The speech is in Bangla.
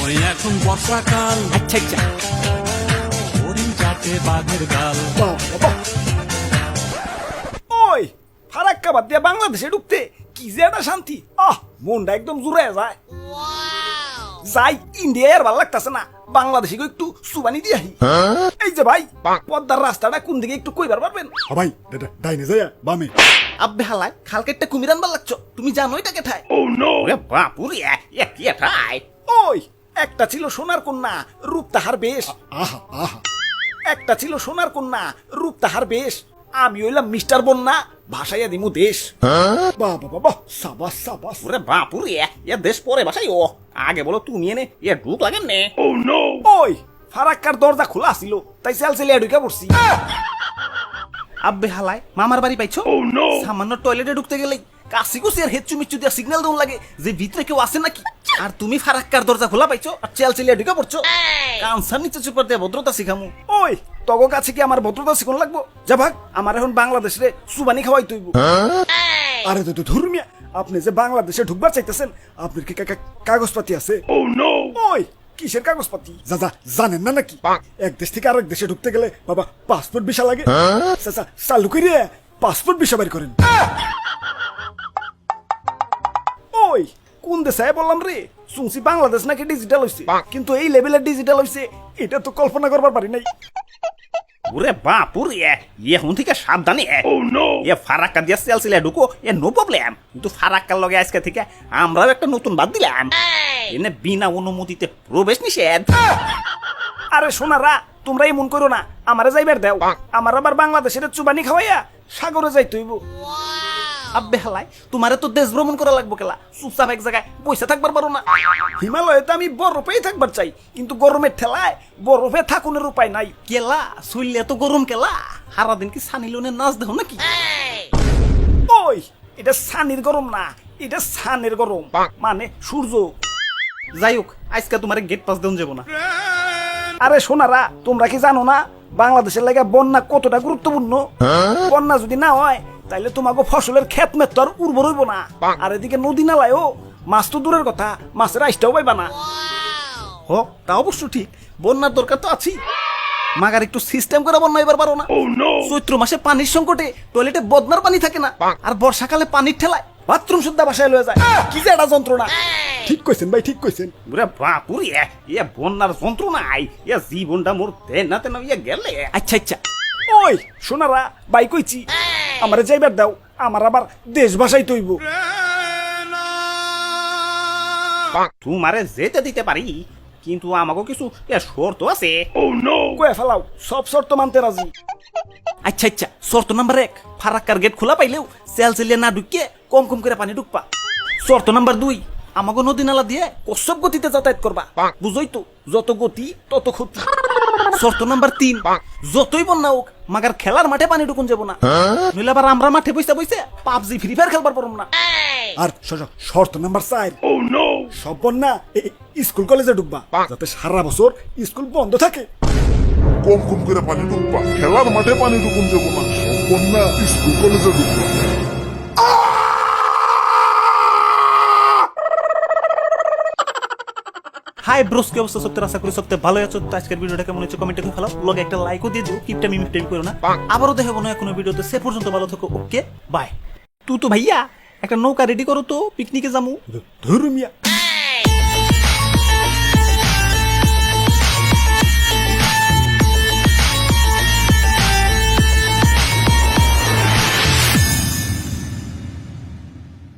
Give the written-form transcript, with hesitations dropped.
সময় এখন বর্ষাকাল, আচ্ছা আচ্ছা হরিণ চাটে বাঘের গাল। ওই ফারাক্কা বাদ দিয়ে বাংলাদেশে ঢুকতে কি যে একটা শান্তি, মনটা একদম জুড়ে যায়। যাই ইন্ডিয়া আর ভালো লাগতেছে না, বাংলাদেশে একটু সুবানি দিয়ে আহি। এই যে ভাই, পদ্মার রাস্তাটা কোন দিকে একটু কইবার পারবেন? ভাই ডাইনে যাইয়া বামে। আব্বে হালায় খালকেটটা কুমির আনবার লাগছো, তুমি জানো এটা কেঠায়? ওরে বাপুরে কি এটাই ওই একটা ছিল সোনার কন্যা, রূপ তাহার বেশ। আহা আহা একটা ছিল সোনার কন্যা, রূপ তাহার বেশ। আমি হইলাম মিস্টার বন্যা, ভাসাইয়া দিমু দেশ। বাবা বাবা সাবাস সাবাস। ওরে বাপুরে দেশ পরে বাসাই ও আগে বলো তুমি এনে ঢুক লাগেন নে। ওই ফারাক্কার দরজা খোলা ছিল, তাই সেল সেলিয়া ঢুকে পড়ছি। আব্বে হালায় মামার বাড়ি পাইছো? সামান্য টয়লেটে ঢুকতে গেলেই কাশি কুসি আর হেচ্ছু মিচ্ছু দিয়া সিগন্যাল দেওয়া লাগে যে ভিতরে কেউ আসে নাকি। আর তুমি ফারাক্কার দরজা খোলা পাইছো আর চেল চেলিয়া ঢুকে পড়ছো। কানসার নিচে চুপার দিয়ে ভদ্রতা শিখামু। ওই তগো কাছে কি আমার ভদ্রতা শিখুন লাগবো? যা ভাগ, আমার এখন বাংলাদেশে সুবানি খাওয়াই তুইব। আরে তো ধর্মিয়া, আপনি যে বাংলাদেশে ঢুকবার চাইতেছেন, আপনার কি কাগজপাতি আছে? ওই কিসের কাগজপাতি? যা যা জানেন না নাকি, এক দেশ থেকে আরেক দেশে ঢুকতে গেলে বাবা পাসপোর্ট ভিসা লাগে। চাচা চালু করে পাসপোর্ট ভিসা বের করেন। ওই কোন দেশে বললাম রে, শুনছি বাংলাদেশ নাকি ডিজিটাল হইছে, কিন্তু এই লেভেলের ডিজিটাল হইছে এটা তো কল্পনা করবার পারি নাই। ওরে বাপুরে এখন থেকে সাবধানে। ফারাক্কা দিয়ে চেল চেলিয়া ঢুকো নো প্রবলেম, কিন্তু ফারাক্কার লগে আজকে থেকে আমরাও একটা নতুন বাদ দিলাম, এনে বিনা অনুমতিতে প্রবেশ নিষেধ। আরে সোনারা, তোমরা এমন করো না, আমারে যাইবার দাও। আমার আবার বাংলাদেশের চুবানি খাওয়াইয়া সাগরে যাই তুইব। আব্বে হালাই, তোমারে তো দেশ ভ্রমণ করা লাগবো কেলা, চুপচাপ এক জায়গায় বসে থাকবার পারো না। হিমালয়ে তো আমি বরফেই থাকবার চাই, কিন্তু গরমের ঠেলায় বরফে থাকুনের উপায় নাই। কেলা শরীরে তো গরম কেলা, সারাদিন কি সানি লিওনের নাচ দেহ নাকি? ওই এটা সানির গরম না, এটা সানের গরম, মানে সূর্য। যাই হোক, আজকে তোমার গেট পাস দেন যাবো না। আরে সোনারা, তোমরা কি জানো না বাংলাদেশের লাগা বন্যা কতটা গুরুত্বপূর্ণ? বন্যা যদি না হয় তাইলে তোমাকে ফসলের ক্ষেত মেত তো আর উর্বর হইব না। আর এদিকে নদী নালায়ও মাছ তো দূরের কথা, মাছের আইসটাও পাইবা না। হ তা অবশ্য ঠিক, বন্যার দরকার তো আছি, মাগার একটু সিস্টেম করে বন্যা এবার পারো না। চৈত্র মাসে পানির সংকটে টয়লেটে বদনার পানি থাকে না, আর বর্ষাকালে পানির ঠেলায় বাথরুম শুদ্ধা বাসায় লয়ে যায়। কি যে একটা যন্ত্রণা। ঠিক কইছেন ভাই, ঠিক কইছেন। ওরে বাপুরে বন্যার যন্ত্রণায় জীবনটা মোর তেনা তেনা গেলে। আচ্ছা আচ্ছা, ওই সোনারা বাই কইছি, আমারে যাইবার দাও, আমার আবার দেশ ভাষাই তৈব। তোমারে যেতে দিতে পারি, কিন্তু আমাকে কিছু শর্ত আছে। কয়ে ফেলাও, সব শর্ত মানতে রাজি। আচ্ছা আচ্ছা, শর্ত নাম্বার 1, ফারাক্কার গেট খোলা পাইলেও চেল চেলিয়ে না ঢুকিয়ে কম কম করে পানি ঢুকবা। শর্ত নাম্বার 2, আমাকে নদী নালা দিয়ে কচ্ছপ গতিতে যাতায়াত করবা। বুঝই তো, যত গতি তত ক্ষতি। শর্ত নাম্বার 3, যতই বন্যা হোক মাগার খেলার মাঠে পানি ঢুকুন যাবো না, নইলে আবার আমরা মাঠে বসে বসে পাবজি ফ্রি ফায়ার খেলবার পারব না। আর শর্ত নাম্বার 4, সব বন্যা স্কুল কলেজে ঢুকবা, যাতে সারা বছর স্কুল বন্ধ থাকে। কম কম করে পানি ঢুকবা, খেলার মাঠে পানি ঢুকুন যাবো না, সব না স্কুল কলেজে ঢুকবা। হাই ব্রোস, কি অবস্থা? সত্যি আশা করি সত্যি ভালো আছো। তো আজকের ভিডিওটা কেমন হচ্ছে কমেন্টে করে ফেলাও, লগে একটা লাইকও দিয়ে দিও। কিপটা মিমিটাই করো না। আবারও দেখাবো না কোনো ভিডিওতে, সে পর্যন্ত ভালো থাকো। Okay bye. তুই তো ভাইয়া একটা নৌকা রেডি করো তো, পিকনিকে যামু। ধর্মিয়া